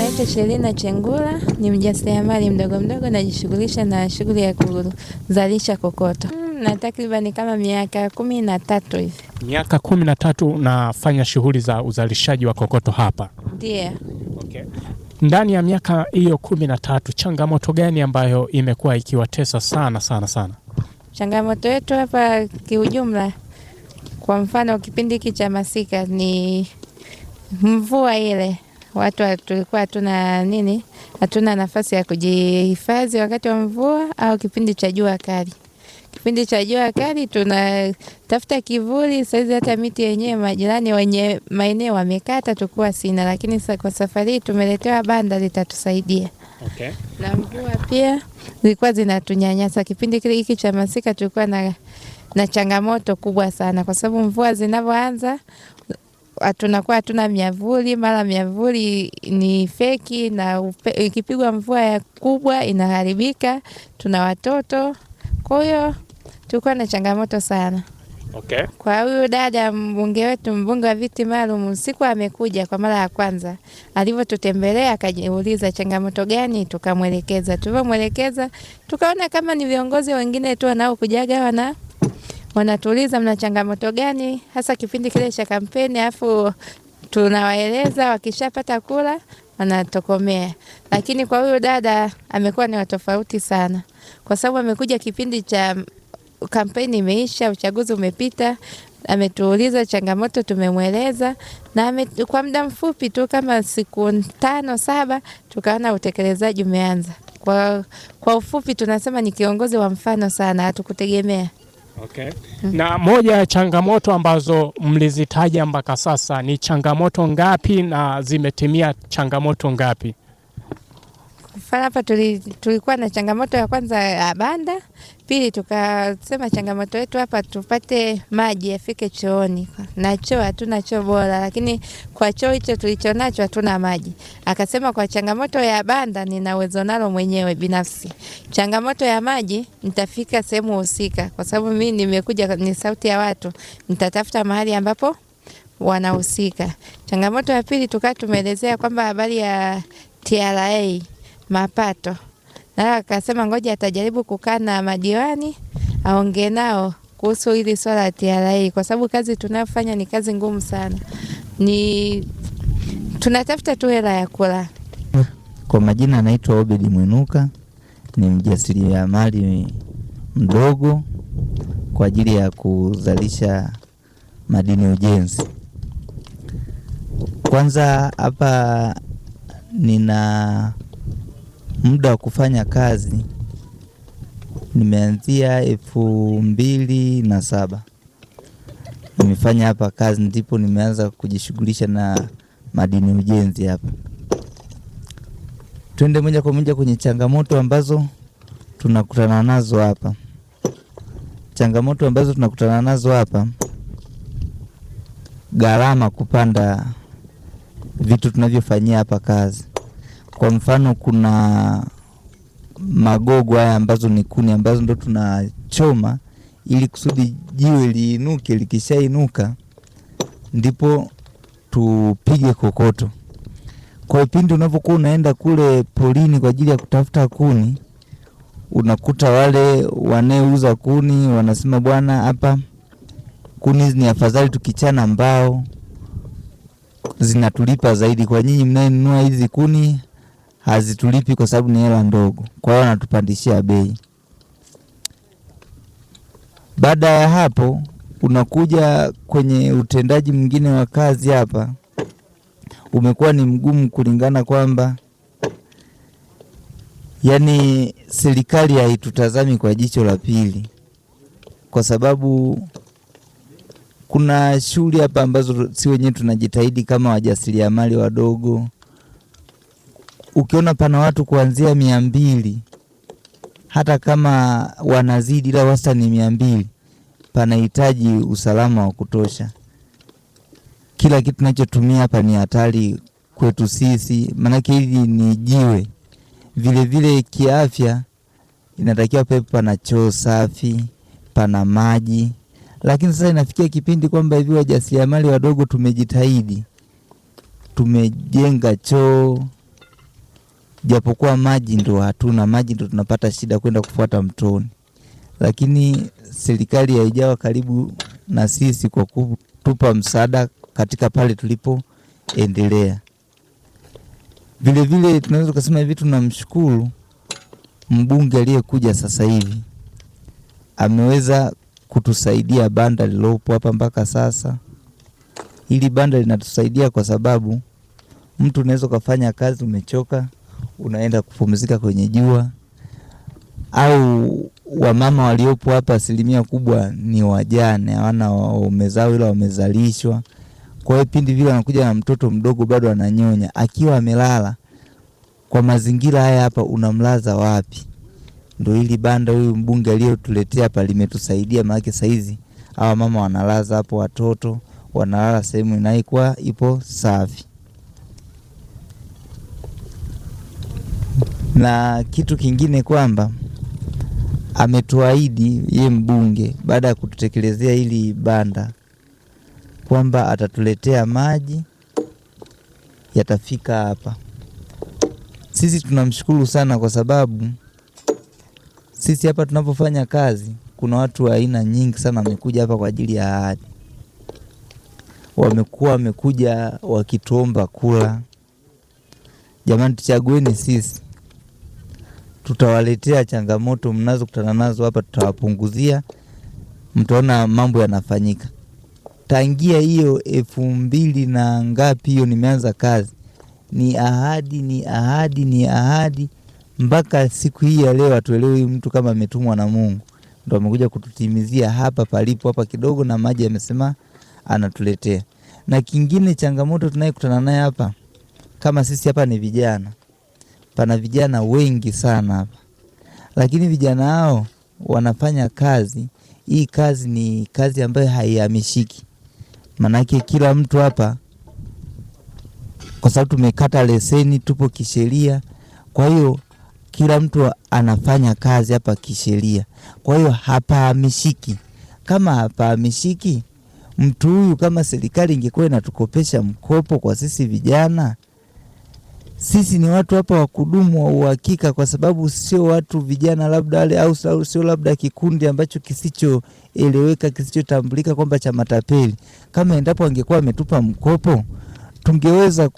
naitwa Shelina Chengula, ni mjasiriamali mdogo najishughulisha na shughuli ya kuzalisha kokoto. Na takriban kama miaka 13 hivi. Miaka 13 nafanya shughuli za uzalishaji wa kokoto hapa? Ndiyo. Okay. Ndani ya miaka hiyo 13, changamoto gani ambayo imekuwa ikiwatesa sana? Changamoto yetu hapa kiujumla, kwa mfano kipindi hiki cha masika, ni mvua ile. Watu tulikuwa hatuna nafasi ya kujihifadhi wakati wa mvua au kipindi cha jua kali. Kipindi cha jua kali tunatafuta kivuli. Saizi hata miti yenyewe majirani wenye maeneo wamekata, tukua sina, lakini kwa safari hii tumeletewa banda litatusaidia. Okay. Na mvua pia zilikuwa zinatunyanyasa. Kipindi hiki cha masika tulikuwa na changamoto kubwa sana, kwa sababu mvua zinavyoanza tunakuwa hatuna miavuli, mara miavuli ni feki, na ikipigwa mvua ya kubwa inaharibika. Tuna watoto, kwa hiyo tulikuwa na changamoto sana. Okay. Kwa huyu dada mbunge wetu, mbunge wa viti maalum, siku amekuja kwa mara ya kwanza, alivyotutembelea akajiuliza changamoto gani, tukamwelekeza. Tulivyomwelekeza tukaona kama ni viongozi wengine tu wanao kujaga wanatuuliza mna changamoto gani hasa kipindi kile cha kampeni, afu tunawaeleza, wakishapata kula wanatokomea. Lakini kwa huyu dada amekuwa ni tofauti sana, kwa sababu amekuja kipindi cha kampeni imeisha, uchaguzi umepita, ametuuliza changamoto, tumemweleza, na kwa muda mfupi tu kama siku 5-7 tukaona utekelezaji umeanza. Kwa ufupi tunasema ni kiongozi wa mfano sana, hatukutegemea. Okay. Na moja ya changamoto ambazo mlizitaja mpaka sasa ni changamoto ngapi na zimetimia changamoto ngapi? Hapa tulikuwa na changamoto ya kwanza ya banda. Pili tukasema changamoto yetu hapa tupate maji yafike chooni. Na choo hatuna choo bora, lakini kwa choo hicho tulichonacho hatuna maji. Akasema kwa changamoto ya banda nina uwezo nalo mwenyewe binafsi. Changamoto ya maji nitafika sehemu husika, kwa sababu mimi nimekuja ni sauti ya watu, nitatafuta mahali ambapo wanahusika. Changamoto ya pili tumeelezea kwamba habari ya TRA mapato, na akasema ngoja atajaribu kukaa na madiwani aongee nao kuhusu hili swala la TRA, kwa sababu kazi tunayofanya ni kazi ngumu sana, tunatafuta tu hela ya kula. Kwa majina anaitwa Obedi Mwinuka, ni mjasiriamali mdogo kwa ajili ya kuzalisha madini ujenzi. Kwanza hapa nina muda wa kufanya kazi, nimeanzia 2007 nimefanya hapa kazi, ndipo nimeanza kujishughulisha na madini ujenzi hapa. Twende moja kwa moja kwenye changamoto ambazo tunakutana nazo hapa. Changamoto ambazo tunakutana nazo hapa, gharama kupanda vitu tunavyofanyia hapa kazi. Kwa mfano kuna magogo haya ambazo ni kuni ambazo ndo tunachoma ili kusudi jiwe liinuke, likishainuka ndipo tupige kokoto. Kwa pindi unapokuwa unaenda kule polini kwa ajili ya kutafuta kuni, unakuta wale wanauza kuni wanasema bwana, hapa kuni ni afadhali tukichana mbao, zinatulipa zaidi. Kwa nyinyi mnayenunua hizi kuni hazitulipi kwa sababu ni hela ndogo, kwa hiyo wanatupandishia bei. Baada ya hapo unakuja kwenye utendaji mwingine wa kazi. Hapa umekuwa ni mgumu kulingana kwamba yani serikali haitutazami kwa jicho la pili, kwa sababu kuna shughuli hapa ambazo si wenyewe tunajitahidi kama wajasiriamali wadogo. Ukiona pana watu kuanzia 200, hata kama wanazidi ila wastani 200, panahitaji usalama wa kutosha. Kila kitu tunachotumia hapa ni hatari kwetu sisi, maana hili ni jiwe. Vile vile kiafya inatakiwa pepo pana choo safi, pana maji. Lakini sasa inafikia kipindi kwamba hivi wajasiriamali wadogo tumejitahidi, tumejenga choo, japokuwa maji ndo hatuna, maji ndo tunapata shida kwenda kufuata mtoni, lakini serikali haijawa karibu na sisi kwa kutupa msaada katika pale tulipoendelea. Vile vile tunaweza kusema hivi, tunamshukuru mbunge aliyekuja sasa hivi, ameweza kutusaidia banda lilopo hapa mpaka sasa. Hili banda linatusaidia kwa sababu mtu unaweza kufanya kazi, umechoka, unaenda kupumzika kwenye jua. Au wamama waliopo hapa asilimia kubwa ni wajane, hawana wamezao ila wamezalishwa. Kwa hiyo pindi vile anakuja na mtoto mdogo bado ananyonya, akiwa amelala, kwa mazingira haya hapa unamlaza wapi? Ndio hili banda huyu mbunge aliyotuletea hapa limetusaidia, maana saizi hawa mama wanalaza hapo, watoto wanalala sehemu inaikuwa ipo safi. Na kitu kingine kwamba ametuahidi ye mbunge baada ya kututekelezea hili banda kwamba atatuletea maji yatafika hapa. Sisi tunamshukuru sana kwa sababu sisi hapa tunapofanya kazi kuna watu wa aina nyingi sana wamekuja hapa kwa ajili ya ahadi. Wamekuja wakituomba kula. Jamani, tuchagueni sisi. Tutawaletea changamoto mnazokutana nazo hapa, tutawapunguzia, mtaona mambo yanafanyika. Tangia hiyo 2000 na ngapi hiyo nimeanza kazi, ni ahadi mpaka siku hii ya leo. Atuelewe mtu kama ametumwa na Mungu ndo amekuja kututimizia hapa palipo hapa kidogo, na maji amesema anatuletea. Na kingine changamoto tunayokutana naye hapa, kama sisi hapa ni vijana, pana vijana wengi sana hapa, lakini vijana hao wanafanya kazi. Hii kazi ni kazi ambayo haihamishiki. Manake kila mtu hapa, kwa sababu tumekata leseni, tupo kisheria, kwa hiyo kila mtu anafanya kazi hapa kisheria. Kwa hiyo hapahamishiki. Kama hapahamishiki, mtu huyu, kama serikali ingekuwa inatukopesha mkopo kwa sisi vijana, sisi ni watu hapa wa kudumu wa uhakika, kwa sababu sio watu vijana labda wale, au sio labda kikundi ambacho kisichoeleweka, kisichotambulika kwamba cha matapeli. Kama endapo angekuwa ametupa mkopo, tungeweza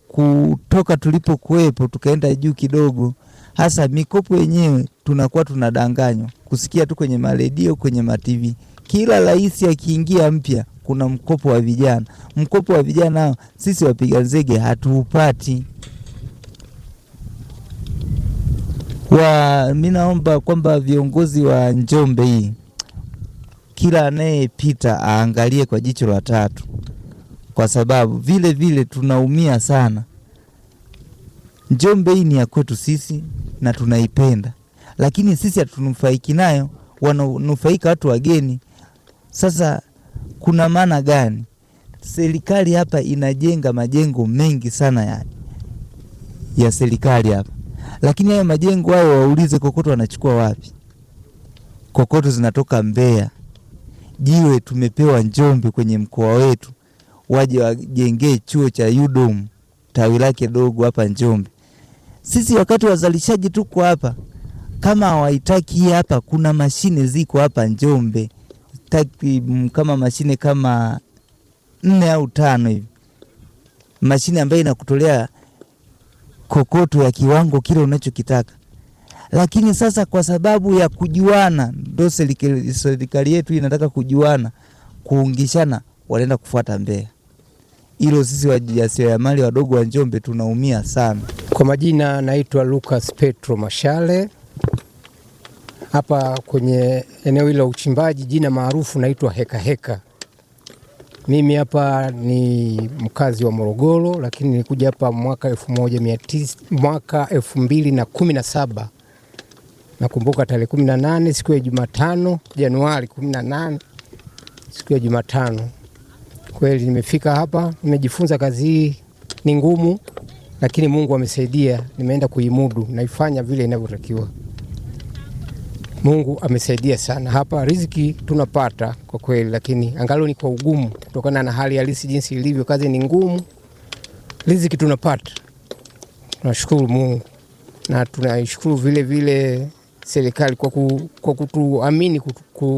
kutoka tulipokuepo tukaenda juu kidogo. Hasa mikopo yenyewe tunakuwa tunadanganywa kusikia tu kwenye maredio, kwenye ma-TV. Kila rais akiingia mpya kuna mkopo wa vijana. Mkopo wa vijana sisi wapiga nzege hatuupati. Mimi naomba kwamba viongozi wa Njombe hii, kila anayepita aangalie kwa jicho la tatu, kwa sababu vile vile tunaumia sana. Njombe hii ni ya kwetu sisi na tunaipenda, lakini sisi hatunufaiki nayo, wananufaika watu wageni. Sasa kuna maana gani? Serikali hapa inajenga majengo mengi sana ya serikali hapa, lakini hayo majengo hayo waulize kokoto wanachukua wapi? Kokoto zinatoka Mbeya. Jiwe tumepewa Njombe kwenye mkoa wetu, waje wajengee chuo cha UDOM tawi lake dogo hapa Njombe. Sisi wakati wazalishaji tuko hapa, kama hawaitaki hapa, kuna mashine ziko hapa Njombe, kama mashine kama 4 au 5 hivi, mashine ambayo inakutolea kokoto ya kiwango kile unachokitaka. Lakini sasa kwa sababu ya kujuana, ndio serikali yetu inataka kujuana, kuungishana, wanaenda kufuata Mbeya. Hilo sisi wajasiriamali wadogo wa Njombe tunaumia sana. Kwa majina naitwa Lucas Petro Mashale. Hapa kwenye eneo hilo uchimbaji, jina maarufu naitwa Heka Heka. Mimi hapa ni mkazi wa Morogoro, lakini nilikuja hapa mwaka 2017. Nakumbuka tarehe 18 siku ya Jumatano, Januari 18, siku ya Jumatano. Kweli nimefika hapa, nimejifunza kazi hii ni ngumu, lakini Mungu amesaidia, nimeenda kuimudu, naifanya vile inavyotakiwa. Mungu amesaidia sana. Hapa riziki tunapata kwa kweli, lakini angalau ni kwa ugumu kutokana na hali halisi jinsi ilivyo. Kazi ni ngumu, riziki tunapata. Tunashukuru Mungu. na tunaishukuru vile vile serikali kwa kutuamini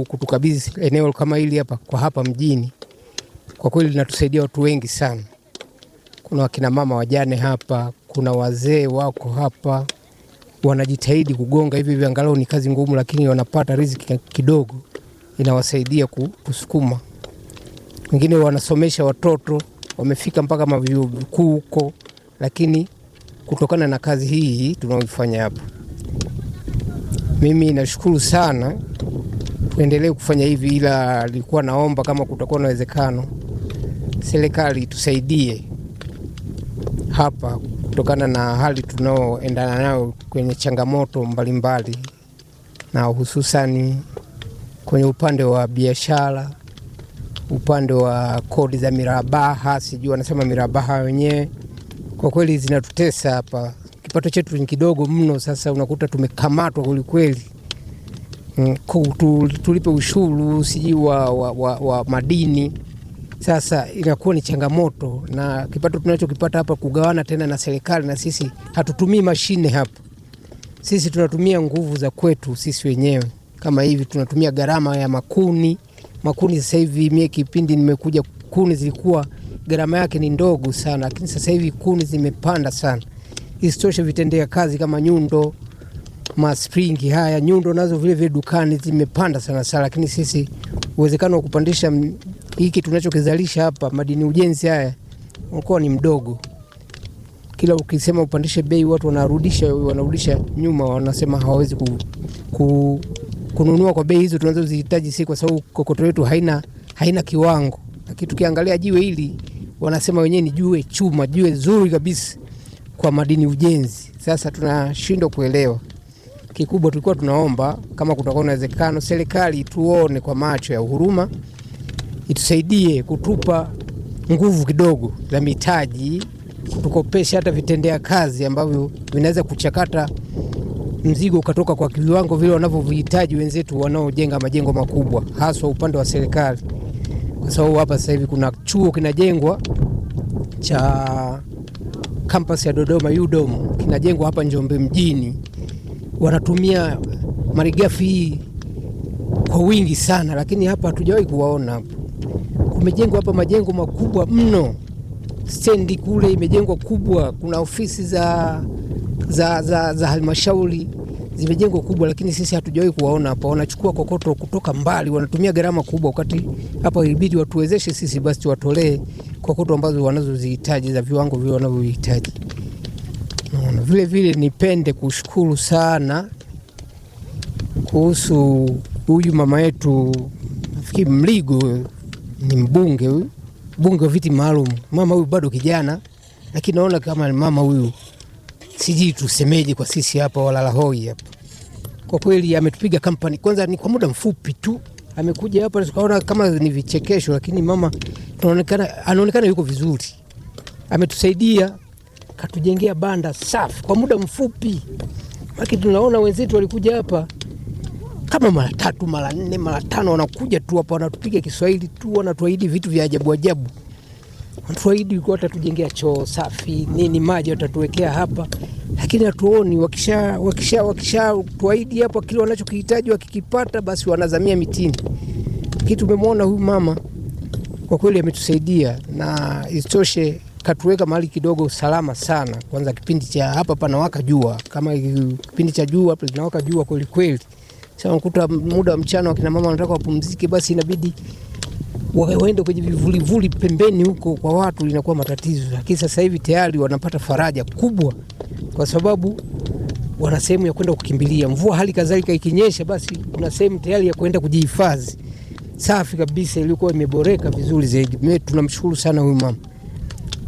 kutukabidhi eneo kama hili hapa kwa hapa mjini. Kwa kweli linatusaidia watu wengi sana. Kuna wakina mama wajane hapa, kuna wazee wako hapa, wanajitahidi kugonga hivi angalau ni kazi ngumu, lakini wanapata riziki kidogo, inawasaidia kusukuma. Wengine wanasomesha watoto, wamefika mpaka mavyuo vikuu huko, lakini kutokana na kazi hii tunaoifanya hapa. Mimi nashukuru sana, tuendelee kufanya hivi, ila nilikuwa naomba kama kutakuwa na uwezekano serikali tusaidie hapa kutokana na hali tunaoendana nayo kwenye changamoto mbalimbali, na hususani kwenye upande wa biashara, upande wa kodi za mirabaha, sijui wanasema mirabaha wenyewe. Kwa kweli zinatutesa hapa. Kipato chetu ni kidogo mno, sasa unakuta tumekamatwa kweli. Tulipe ushuru sijui wa madini. Sasa inakuwa ni changamoto, na kipato tunachokipata hapa kugawana tena na serikali, na sisi hatutumii mashine hapa. Sisi tunatumia nguvu za kwetu sisi wenyewe. Kama hivi tunatumia gharama ya makuni. Makuni sasa hivi mimi kipindi nimekuja kuni zilikuwa gharama yake ni ndogo sana, lakini sasa hivi kuni zimepanda sana. Isitoshe vitendea kazi kama nyundo, maspringi haya, nyundo nazo vile dukani zimepanda sana, lakini sisi uwezekano wa kupandisha hiki tunachokizalisha hapa madini ujenzi haya unakuwa ni mdogo. Kila ukisema upandishe bei watu wanarudisha nyuma, wanasema hawawezi kununua kwa bei hizo tunazozihitaji, si kwa sababu kokoto yetu haina kiwango. Lakini tukiangalia jiwe hili wanasema wenyewe ni jiwe zuri kabisa kwa madini ujenzi. Sasa tunashindwa kuelewa. Kikubwa tulikuwa tunaomba kama kutakuwa na uwezekano serikali tuone kwa macho ya huruma, itusaidie kutupa nguvu kidogo za mitaji, kutukopesha hata vitendea kazi ambavyo vinaweza kuchakata mzigo ukatoka kwa viwango vile wanavyohitaji wenzetu wanaojenga majengo makubwa, hasa upande wa serikali. Kwa sababu hapa sasa hivi kuna chuo kinajengwa cha campus ya Dodoma UDOM, kinajengwa hapa Njombe mjini. Wanatumia malighafi hii kwa wingi sana, lakini hapa hatujawahi kuwaona hapa. Kumejengwa hapa majengo makubwa mno. Stendi kule imejengwa kubwa, kuna ofisi za halmashauri zimejengwa kubwa, lakini sisi hatujawahi kuwaona hapa. Wanachukua kokoto kutoka mbali, wanatumia gharama kubwa, wakati hapa ilibidi watuwezeshe sisi basi tuwatolee kokoto ambazo wanazozihitaji za viwango vile wanavyohitaji. Vile vile nipende kushukuru sana kuhusu huyu mama yetu, nafikiri Mligo ni mbunge wa viti maalum. Mama huyu bado kijana, lakini naona kama mama huyu siji tusemeje kwa sisi hapa walala hoi hapa. Kwa kweli ametupiga kampani, kwanza ni kwa muda mfupi tu amekuja hapa, tukaona kama ni vichekesho, lakini mama anaonekana yuko vizuri. Ametusaidia, katujengea banda safi kwa muda mfupi. Maki tunaona wenzetu walikuja hapa kama mara 3, mara 4, mara 5 wanakuja tu hapa wanatupiga Kiswahili tu, wanatuahidi vitu vya ajabu. Wanatuahidi kwa watatujengea choo safi, nini maji watatuwekea hapa, lakini hatuoni. Wakisha tuahidi hapa kile wanachokihitaji, wakikipata basi wanazamia mitini. Kitu tumemwona huyu mama kwa kweli ametusaidia, na isitoshe katuweka mahali kidogo salama sana. Kwanza kipindi cha hapa panawaka jua, kama kipindi cha jua hapa linawaka jua kweli. Sasa unakuta muda wa mchana wakina mama wanataka wapumzike, basi inabidi waende kwenye vivuli pembeni huko kwa watu, inakuwa matatizo. Lakini sasa hivi tayari wanapata faraja kubwa, kwa sababu wana sehemu ya kwenda kukimbilia. Mvua hali kadhalika ikinyesha, basi kuna sehemu tayari ya kwenda kujihifadhi. Safi kabisa, ilikuwa imeboreka vizuri zaidi. Mimi tunamshukuru sana huyu mama.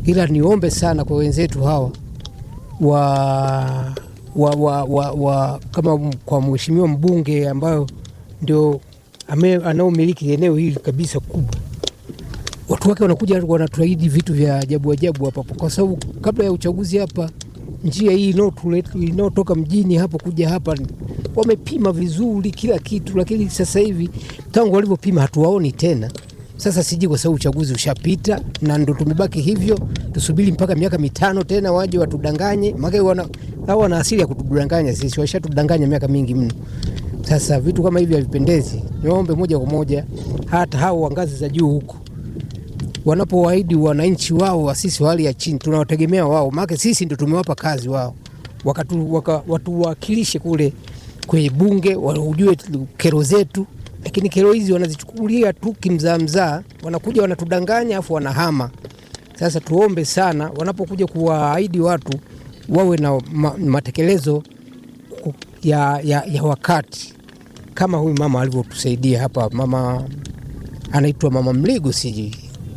Ila niombe sana kwa wenzetu hawa kama kwa mheshimiwa mbunge ambayo ndio anaomiliki eneo hili kabisa kubwa, watu wake wanakuja wanatuahidi vitu vya ajabu hapa, kwa sababu kabla ya uchaguzi hapa njia hii inayotoka mjini hapo kuja hapa wamepima vizuri kila kitu, lakini sasa hivi tangu walivyopima hatuwaoni tena. Sasa siji kwa sababu uchaguzi ushapita na ndo tumebaki hivyo, tusubiri mpaka miaka 5 tena waje watudanganye. Maana hao wana asili ya kutudanganya sisi, washatudanganya miaka mingi mno. Sasa vitu kama hivi havipendezi. Niombe moja kwa moja hata hao wa ngazi za juu huko wanapowaahidi wananchi wao wa sisi wa hali ya chini, tunawategemea wao, maana sisi ndio tumewapa kazi wao, watuwakilishe kule kwenye bunge, wajue kero zetu, lakini kero hizi wanazichukulia tu kimzaa, wanakuja wanatudanganya afu wanahama. Sasa tuombe sana wanapokuja kuwaahidi watu wawe na matekelezo ya wakati, kama huyu mama alivyotusaidia hapa. Mama anaitwa Mama Mligo, siji